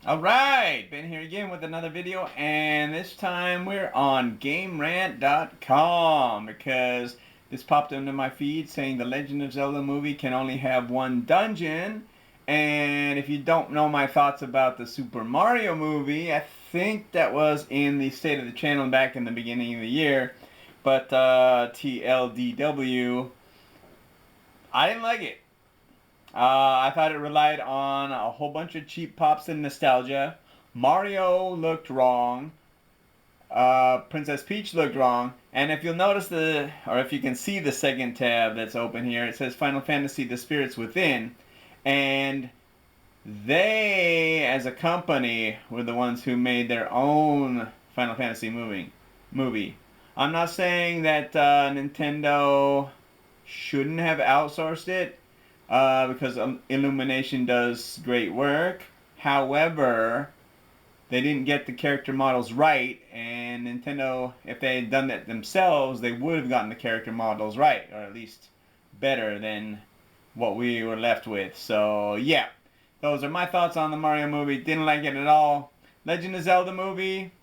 Alright, Ben here again with another video, and this time we're on GameRant.com because this popped into my feed saying the Legend of Zelda movie can only have one dungeon. And if you don't know my thoughts about the Super Mario movie, I think that was in the State of the Channel back in the beginning of the year. But TLDW, I didn't like it. I thought it relied on a whole bunch of cheap pops and nostalgia. Mario looked wrong. Princess Peach looked wrong. And if you'll notice or if you can see the second tab that's open here, it says Final Fantasy: The Spirits Within. And they, as a company, were the ones who made their own Final Fantasy movie. I'm not saying that Nintendo shouldn't have outsourced it because Illumination does great work. However, they didn't get the character models right, and Nintendo, if they had done that themselves, they would have gotten the character models right, or at least better than what we were left with. So, yeah, those are my thoughts on the Mario movie. Didn't like it at all. Legend of Zelda movie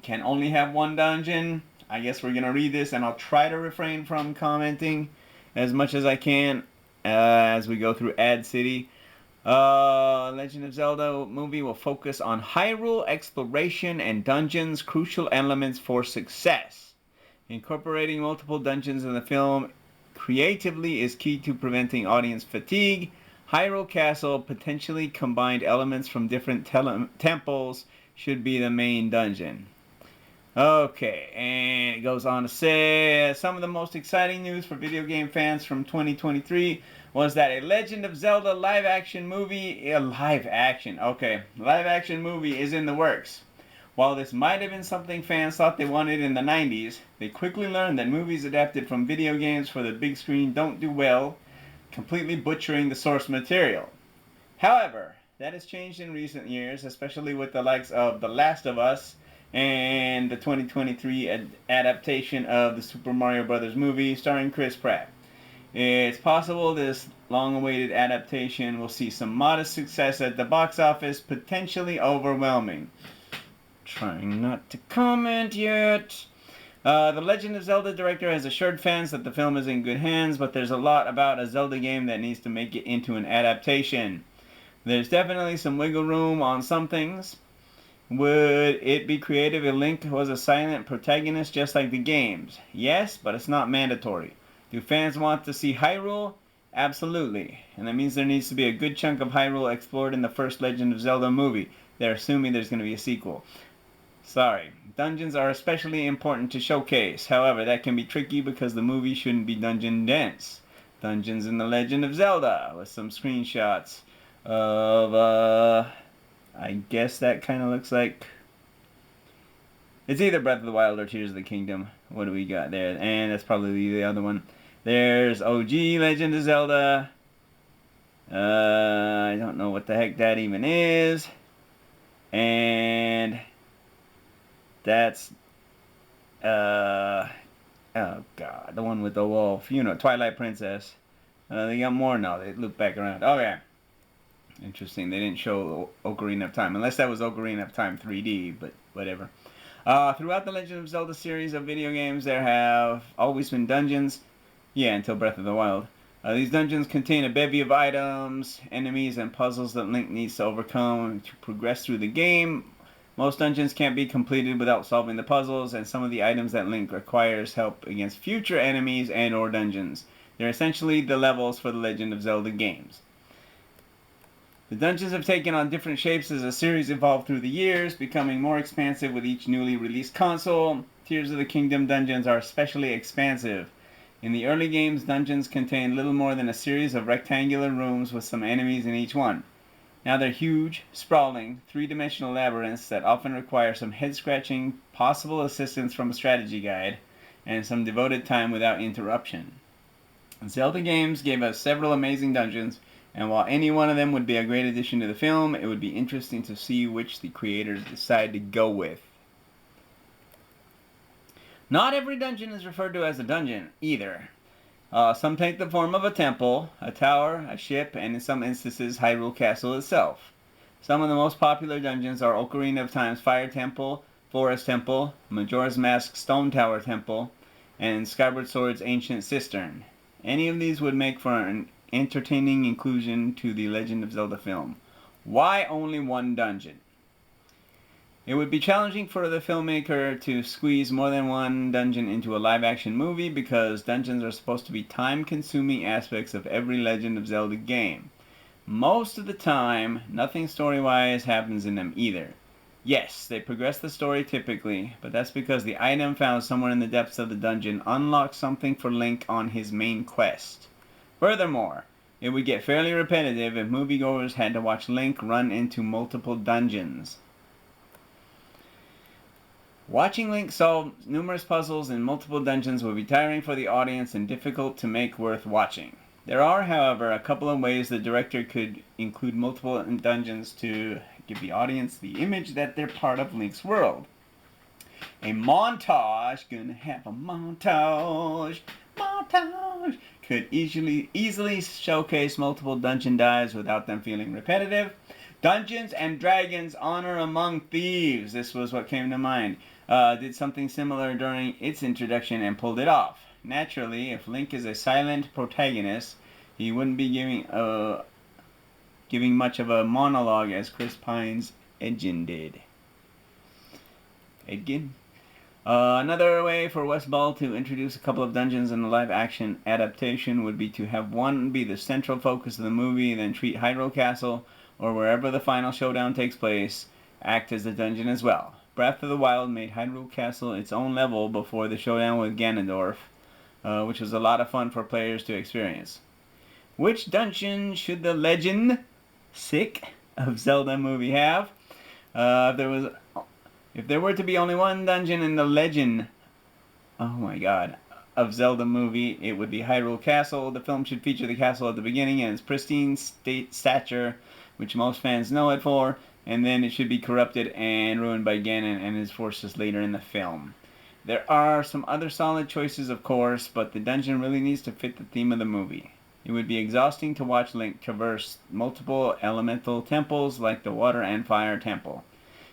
can only have one dungeon. I guess we're going to read this, and I'll try to refrain from commenting as much as I can as we go through Ad City. Legend of Zelda movie will focus on Hyrule exploration and dungeons, crucial elements for success. Incorporating multiple dungeons in the film creatively is key to preventing audience fatigue. Hyrule Castle, potentially combined elements from different temples, should be the main dungeon. Okay, and it goes on to say, some of the most exciting news for video game fans from 2023 was that a Legend of Zelda live-action movie is in the works. While this might have been something fans thought they wanted in the 90s, they quickly learned that movies adapted from video games for the big screen don't do well, completely butchering the source material. However, that has changed in recent years, especially with the likes of The Last of Us and the 2023 adaptation of the Super Mario Bros. Movie starring Chris Pratt. It's possible this long-awaited adaptation will see some modest success at the box office, potentially overwhelming. Trying not to comment yet. The Legend of Zelda director has assured fans that the film is in good hands, but there's a lot about a Zelda game that needs to make it into an adaptation. There's definitely some wiggle room on some things. Would it be creative if Link was a silent protagonist just like the games? Yes, but it's not mandatory. Do fans want to see Hyrule? Absolutely. And that means there needs to be a good chunk of Hyrule explored in the first Legend of Zelda movie. They're assuming there's going to be a sequel. Sorry. Dungeons are especially important to showcase. However, that can be tricky because the movie shouldn't be dungeon dense. Dungeons in the Legend of Zelda with some screenshots of I guess that kind of looks like it's either Breath of the Wild or Tears of the Kingdom. What do we got there? And that's probably the other one. There's OG Legend of Zelda. I don't know what the heck that even is. And that's oh god, the one with the wolf. You know, Twilight Princess. They got more now. They loop back around. Okay. Interesting. They didn't show Ocarina of Time. Unless that was Ocarina of Time 3D, but whatever. Throughout the Legend of Zelda series of video games, there have always been dungeons. Yeah, until Breath of the Wild. These dungeons contain a bevy of items, enemies, and puzzles that Link needs to overcome to progress through the game. Most dungeons can't be completed without solving the puzzles, and some of the items that Link requires help against future enemies and/or dungeons. They're essentially the levels for the Legend of Zelda games. The dungeons have taken on different shapes as the series evolved through the years, becoming more expansive with each newly released console. Tears of the Kingdom dungeons are especially expansive. In the early games, dungeons contained little more than a series of rectangular rooms with some enemies in each one. Now they're huge, sprawling, three-dimensional labyrinths that often require some head-scratching, possible assistance from a strategy guide, and some devoted time without interruption. Zelda games gave us several amazing dungeons, and while any one of them would be a great addition to the film, it would be interesting to see which the creators decide to go with. Not every dungeon is referred to as a dungeon, either. Some take the form of a temple, a tower, a ship, and in some instances, Hyrule Castle itself. Some of the most popular dungeons are Ocarina of Time's Fire Temple, Forest Temple, Majora's Mask Stone Tower Temple, and Skyward Sword's Ancient Cistern. Any of these would make for an entertaining inclusion to the Legend of Zelda film. Why only one dungeon? It would be challenging for the filmmaker to squeeze more than one dungeon into a live-action movie because dungeons are supposed to be time-consuming aspects of every Legend of Zelda game. Most of the time, nothing story-wise happens in them either. Yes, they progress the story typically, but that's because the item found somewhere in the depths of the dungeon unlocks something for Link on his main quest. Furthermore, it would get fairly repetitive if moviegoers had to watch Link run into multiple dungeons. Watching Link solve numerous puzzles in multiple dungeons would be tiring for the audience and difficult to make worth watching. There are, however, a couple of ways the director could include multiple dungeons to give the audience the image that they're part of Link's world. A montage, gonna have a montage, could easily showcase multiple dungeon dives without them feeling repetitive. Dungeons and Dragons Honor Among Thieves, this was what came to mind, did something similar during its introduction and pulled it off. Naturally, if Link is a silent protagonist, he wouldn't be giving much of a monologue as Chris Pine's Edgin did. Another way for West Ball to introduce a couple of dungeons in the live-action adaptation would be to have one be the central focus of the movie, then treat Hyrule Castle, or wherever the final showdown takes place, act as a dungeon as well. Breath of the Wild made Hyrule Castle its own level before the showdown with Ganondorf, which was a lot of fun for players to experience. Which dungeon should the Legend of Zelda movie have? If there were to be only one dungeon in the Legend, of Zelda movie, it would be Hyrule Castle. The film should feature the castle at the beginning and its pristine stature, which most fans know it for, and then it should be corrupted and ruined by Ganon and his forces later in the film. There are some other solid choices, of course, but the dungeon really needs to fit the theme of the movie. It would be exhausting to watch Link traverse multiple elemental temples like the Water and Fire Temple.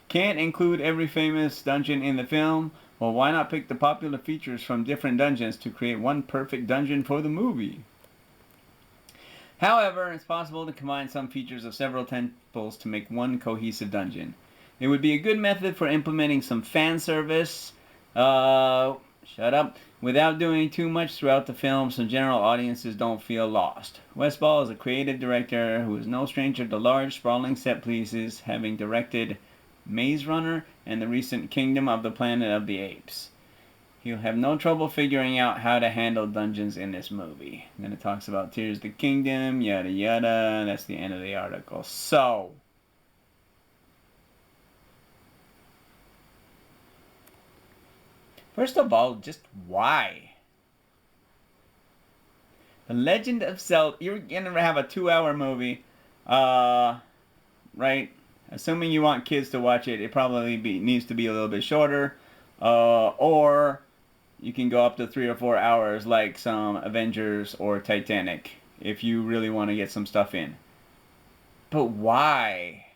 Can't include every famous dungeon in the film? Well, why not pick the popular features from different dungeons to create one perfect dungeon for the movie? However, it's possible to combine some features of several temples to make one cohesive dungeon. It would be a good method for implementing some fan service, without doing too much throughout the film so general audiences don't feel lost. Westball is a creative director who is no stranger to large, sprawling set pieces, having directed Maze Runner and the recent Kingdom of the Planet of the Apes. He'll have no trouble figuring out how to handle dungeons in this movie. And then it talks about Tears of the Kingdom, yada yada. That's the end of the article. So, first of all, just why? The Legend of Zelda, you're going to have a 2-hour movie, right? Assuming you want kids to watch it, it probably needs to be a little bit shorter. Or you can go up to 3 or 4 hours like some Avengers or Titanic if you really want to get some stuff in. But why?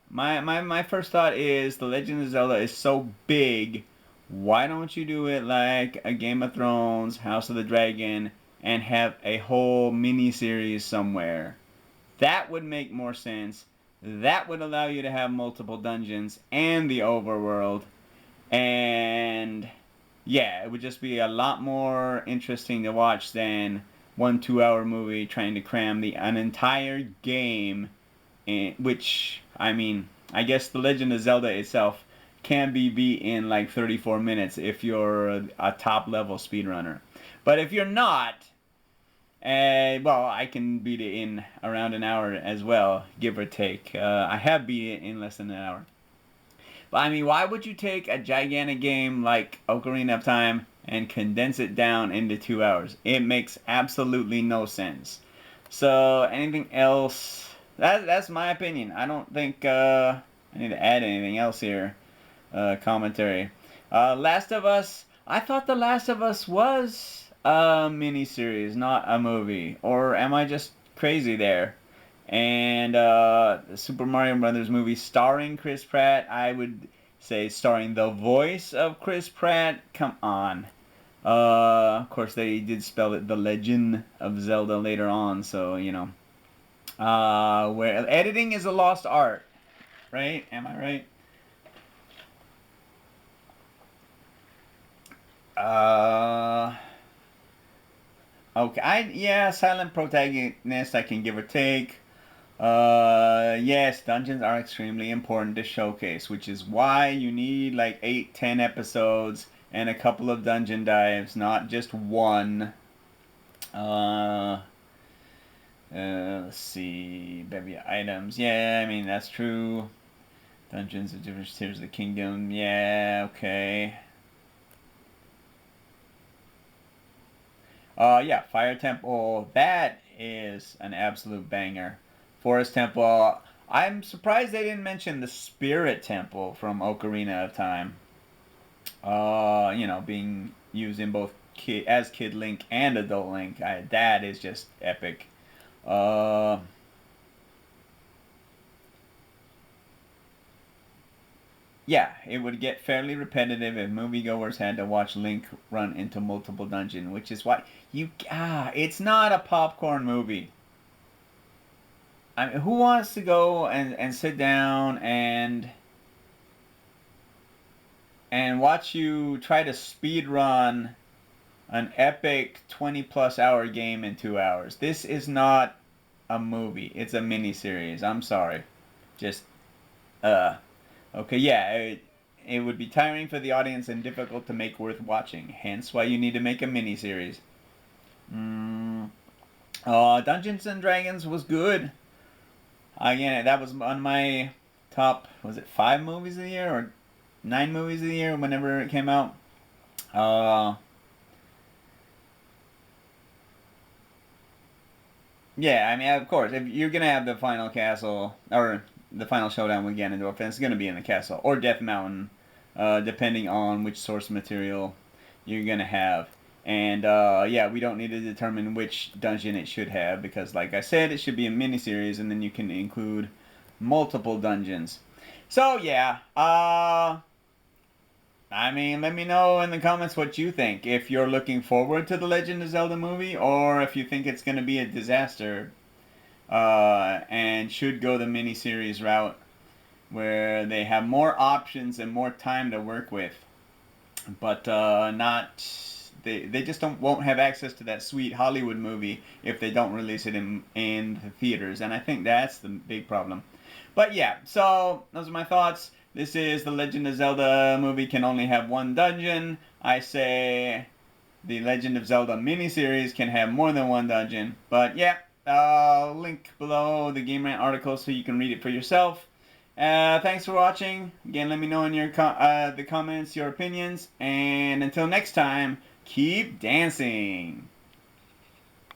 My first thought is The Legend of Zelda is so big. Why don't you do it like a Game of Thrones, House of the Dragon, and have a whole mini-series somewhere? That would make more sense. That would allow you to have multiple dungeons and the overworld. And yeah, it would just be a lot more interesting to watch than one 2-hour movie trying to cram an entire game in, which, I mean, I guess The Legend of Zelda itself can be beat in like 34 minutes if you're a top level speedrunner. But if you're not, well, I can beat it in around an hour as well, give or take. I have beat it in less than an hour. But I mean, why would you take a gigantic game like Ocarina of Time and condense it down into 2 hours? It makes absolutely no sense. So, anything else? That's my opinion. I don't think I need to add anything else here. Commentary. Last of Us. I thought The Last of Us was a miniseries, not a movie. Or am I just crazy there? And the Super Mario Brothers movie starring Chris Pratt, I would say starring the voice of Chris Pratt. Come on. Of course, they did spell it The Legend of Zelda later on, so, you know. Where editing is a lost art, right? Am I right? Okay, yeah, silent protagonist I can give or take. Yes, dungeons are extremely important to showcase, which is why you need like 8, 10 episodes and a couple of dungeon dives, not just one. Uh, let's see, bevy items. Yeah, I mean that's true. Dungeons of different tiers of the kingdom. Yeah, okay. Yeah, Fire Temple. That is an absolute banger. Forest Temple. I'm surprised they didn't mention the Spirit Temple from Ocarina of Time. You know, being used in both Kid Link and Adult Link. That is just epic. Uh, yeah, it would get fairly repetitive if moviegoers had to watch Link run into multiple dungeons, which is why it's not a popcorn movie. I mean, who wants to go and sit down and watch you try to speed run an epic 20 plus hour game in 2 hours? This is not a movie. It's a mini series. I'm sorry. Just uh okay, yeah, it would be tiring for the audience and difficult to make worth watching. Hence why you need to make a mini series. Mm, Dungeons and Dragons was good. Again, that was on my top. Was it 5 movies of the year or 9 movies of the year? Whenever it came out. Uh, yeah. I mean, of course, if you're gonna have the final castle or the final showdown with Ganondorf, then it's gonna be in the castle or Death Mountain, depending on which source material you're gonna have. And yeah, we don't need to determine which dungeon it should have because, like I said, it should be a miniseries, and then you can include multiple dungeons. So yeah, I mean, let me know in the comments what you think. If you're looking forward to the Legend of Zelda movie, or if you think it's going to be a disaster, and should go the miniseries route, where they have more options and more time to work with, but not. They just won't have access to that sweet Hollywood movie if they don't release it in the theaters, and I think that's the big problem. But yeah, so those are my thoughts. This is the Legend of Zelda movie can only have one dungeon. I say the Legend of Zelda miniseries can have more than one dungeon. But yeah, link below the Game Rant article so you can read it for yourself. Thanks for watching. Again, let me know in the comments your opinions. And until next time, keep dancing.